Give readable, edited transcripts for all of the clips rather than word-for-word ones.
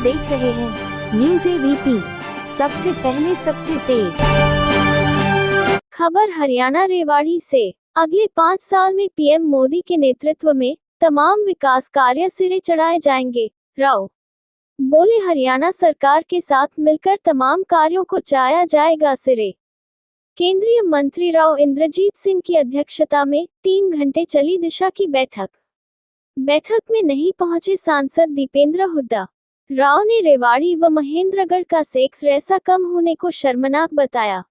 देख रहे हैं न्यूज़ एबीपी, सबसे पहले सबसे तेज खबर। हरियाणा रेवाड़ी से अगले 5 साल में पीएम मोदी के नेतृत्व में तमाम विकास कार्य सिरे चढ़ाए जाएंगे, राव बोले। हरियाणा सरकार के साथ मिलकर तमाम कार्यों को चढ़ाया जाएगा सिरे। केंद्रीय मंत्री राव इंद्रजीत सिंह की अध्यक्षता में 3 घंटे चली दिशा की बैठक में नहीं पहुंचे सांसद दीपेंद्र हुड्डा। राव ने रेवाड़ी व महेंद्रगढ़ का सेक्स रेशा कम होने को शर्मनाक बताया।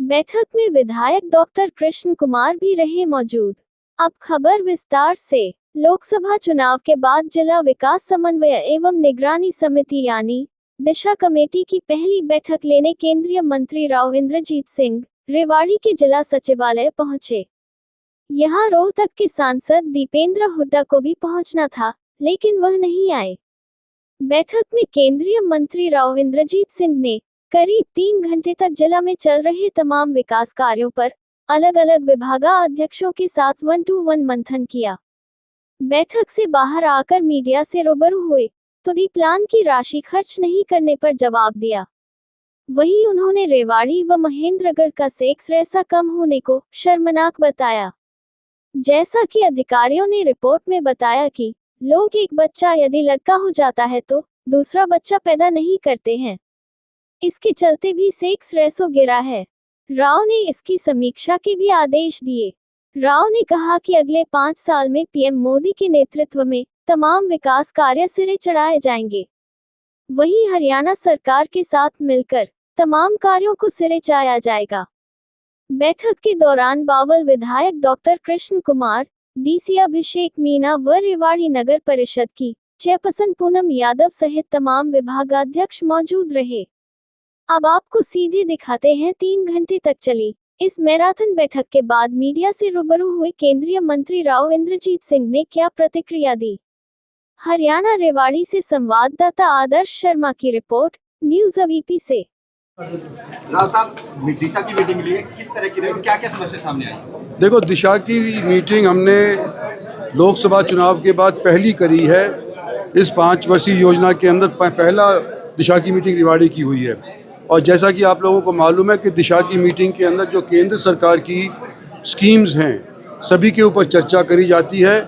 बैठक में विधायक डॉक्टर कृष्ण कुमार भी रहे मौजूद। अब खबर विस्तार से। लोकसभा चुनाव के बाद जिला विकास समन्वय एवं निगरानी समिति यानी दिशा कमेटी की पहली बैठक लेने केंद्रीय मंत्री राव इंद्रजीत सिंह रेवाड़ी के जिला सचिवालय पहुंचे। यहां रोहतक के सांसद दीपेंद्र हुड्डा को भी पहुंचना था, लेकिन वह नहीं आए। बैठक में केंद्रीय मंत्री राव इंद्रजीत सिंह ने करीब 3 घंटे तक जिला में चल रहे तमाम विकास कार्यों पर अलग अलग विभागाध्यक्षों के साथ 1-to-1 मंथन किया। बैठक से बाहर आकर मीडिया से रूबरू हुए तो डी प्लान की राशि खर्च नहीं करने पर जवाब दिया। वहीं उन्होंने रेवाड़ी व महेंद्रगढ़ का सेक्स रेशा कम होने को शर्मनाक बताया। जैसा कि अधिकारियों ने रिपोर्ट में बताया कि लोग एक बच्चा यदि लड़का हो जाता है तो दूसरा बच्चा पैदा नहीं करते हैं। इसके चलते भी सेक्स रेशो गिरा है। राव ने इसकी समीक्षा के भी आदेश दिए। राव ने कहा कि अगले 5 साल में पीएम मोदी के नेतृत्व में तमाम विकास कार्य सिरे चढ़ाए जाएंगे। वहीं हरियाणा सरकार के साथ मिलकर तमाम कार्यों को सिरे चढ़ाया जाएगा। बैठक के दौरान बावल विधायक डॉक्टर कृष्ण कुमार, डीसी अभिषेक मीना व रेवाड़ी नगर परिषद की चेयरपर्सन पूनम यादव सहित तमाम विभागाध्यक्ष मौजूद रहे। अब आपको सीधे दिखाते हैं 3 घंटे तक चली इस मैराथन बैठक के बाद मीडिया से रूबरू हुए केंद्रीय मंत्री राव इंद्रजीत सिंह ने क्या प्रतिक्रिया दी। हरियाणा रेवाड़ी से संवाददाता आदर्श शर्मा की रिपोर्ट, न्यूज़ एबीपी से। राव साहब, दिशा की मीटिंग लिए किस तरह की रही, क्या क्या समस्या सामने आई? देखो, दिशा की मीटिंग हमने लोकसभा चुनाव के बाद पहली करी है। इस 5 वर्षीय योजना के अंदर पहला दिशा की मीटिंग रेवाड़ी की हुई है। और जैसा कि आप लोगों को मालूम है कि दिशा की मीटिंग के अंदर जो केंद्र सरकार की स्कीम्स हैं सभी के ऊपर चर्चा करी जाती है।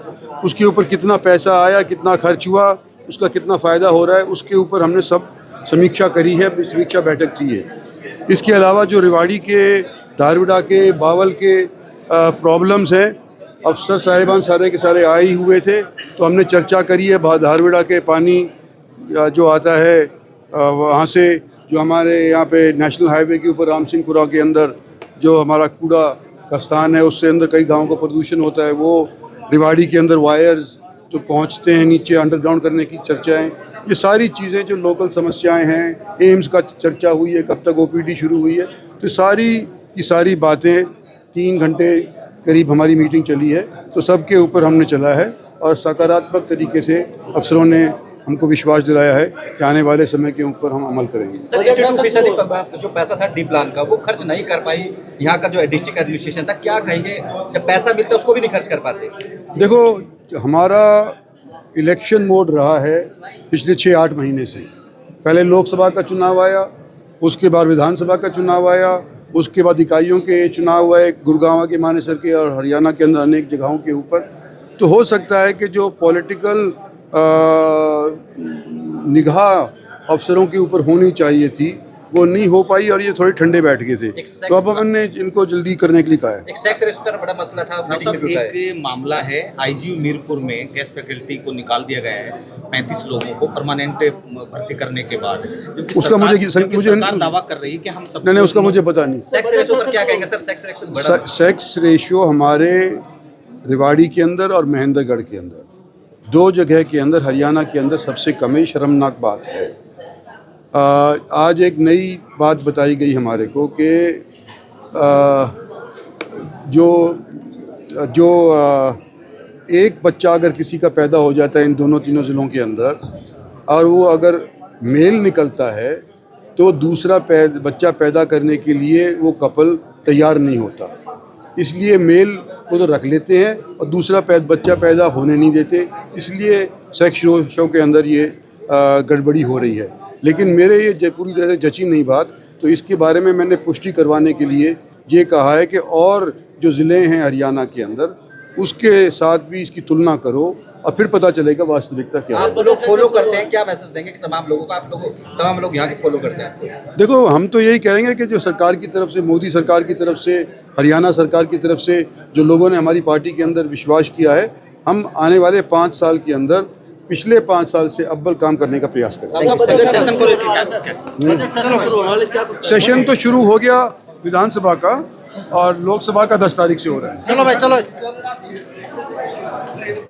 उसके ऊपर कितना पैसा आया, कितना खर्च हुआ, उसका कितना फ़ायदा हो रहा है, उसके ऊपर हमने सब समीक्षा करी है, समीक्षा बैठक की है। इसके अलावा जो रेवाड़ी के, धारवाड़ा के, बावल के प्रॉब्लम्स हैं, अफसर साहिबान सारे के सारे आए ही हुए थे, तो हमने चर्चा करी है। धारवाड़ा के पानी जो आता है वहाँ से जो हमारे यहाँ पे नेशनल हाईवे के ऊपर राम सिंहपुरा के अंदर जो हमारा कूड़ा का स्थान है, उससे अंदर कई गाँव का प्रदूषण होता है, वो रेवाड़ी के अंदर वायर्स तो पहुँचते हैं नीचे, अंडरग्राउंड करने की चर्चाएं, ये सारी चीज़ें जो लोकल समस्याएं हैं। एम्स का चर्चा हुई है, कब तक ओपीडी शुरू हुई है, तो सारी की सारी बातें 3 घंटे करीब हमारी मीटिंग चली है। तो सबके ऊपर हमने चला है और सकारात्मक तरीके से अफसरों ने हमको विश्वास दिलाया है कि आने वाले समय के ऊपर हम अमल करेंगे। सर, 82% जो पैसा था डी प्लान का वो खर्च नहीं कर पाई यहाँ का जो डिस्ट्रिक्ट एडमिनिस्ट्रेशन था, क्या कहेंगे? जब पैसा मिलता है उसको भी नहीं खर्च कर पाते। देखो, हमारा इलेक्शन मोड रहा है पिछले 6-8 महीने से। पहले लोकसभा का चुनाव आया, उसके बाद विधानसभा का चुनाव आया, उसके बाद इकाइयों के चुनाव हुए गुड़गांव के, मानेसर के और हरियाणा के अंदर अनेक जगहों के ऊपर। तो हो सकता है कि जो पॉलिटिकल निगाह अफसरों के ऊपर होनी चाहिए थी वो नहीं हो पाई और ये थोड़े ठंडे बैठ गए थे, तो अब हमने इनको जल्दी करने के लिए कहा है। एक सेक्स रेशो का बड़ा मसला था, एक मामला है आईजीयू मीरपुर में गेस्ट फैकल्टी को निकाल दिया गया है 35 लोगों को परमानेंट भर्ती करने के बाद। उसका मुझे दावा कर रही है कि हम सब नहीं, उसका मुझे पता नहीं। सेक्स रेशो पर क्या कहेंगे सर? सेक्स रेशियो हमारे रेवाड़ी के अंदर और महेंद्रगढ़ के अंदर 2 जगह के अंदर, हरियाणा के अंदर सबसे कम है। शर्मनाक बात है। आज एक नई बात बताई गई हमारे को कि जो एक बच्चा अगर किसी का पैदा हो जाता है इन तीनों ज़िलों के अंदर और वो अगर मेल निकलता है तो दूसरा बच्चा पैदा करने के लिए वो कपल तैयार नहीं होता, इसलिए मेल को तो रख लेते हैं और दूसरा बच्चा पैदा होने नहीं देते। इसलिए सेक्स रेशो के अंदर ये गड़बड़ी हो रही है। लेकिन मेरे ये पूरी तरह से जची नहीं बात, तो इसके बारे में मैंने पुष्टि करवाने के लिए ये कहा है कि और जो ज़िले हैं हरियाणा के अंदर उसके साथ भी इसकी तुलना करो और फिर पता चलेगा वास्तविकता क्या है। आप लोग फॉलो करते हैं, क्या मैसेज देंगे कि तमाम लोगों को, तमाम लोग यहाँ के फॉलो करते हैं? देखो, हम तो यही कहेंगे कि जो सरकार की तरफ से, मोदी सरकार की तरफ से, हरियाणा सरकार की तरफ से जो लोगों ने हमारी पार्टी के अंदर विश्वास किया है, हम आने वाले 5 साल के अंदर पिछले 5 साल से अव्वल काम करने का प्रयास करेंगे। सेशन तो शुरू हो गया विधानसभा का और लोकसभा का 10 तारीख से हो रहा है। चलो भाई, चलो।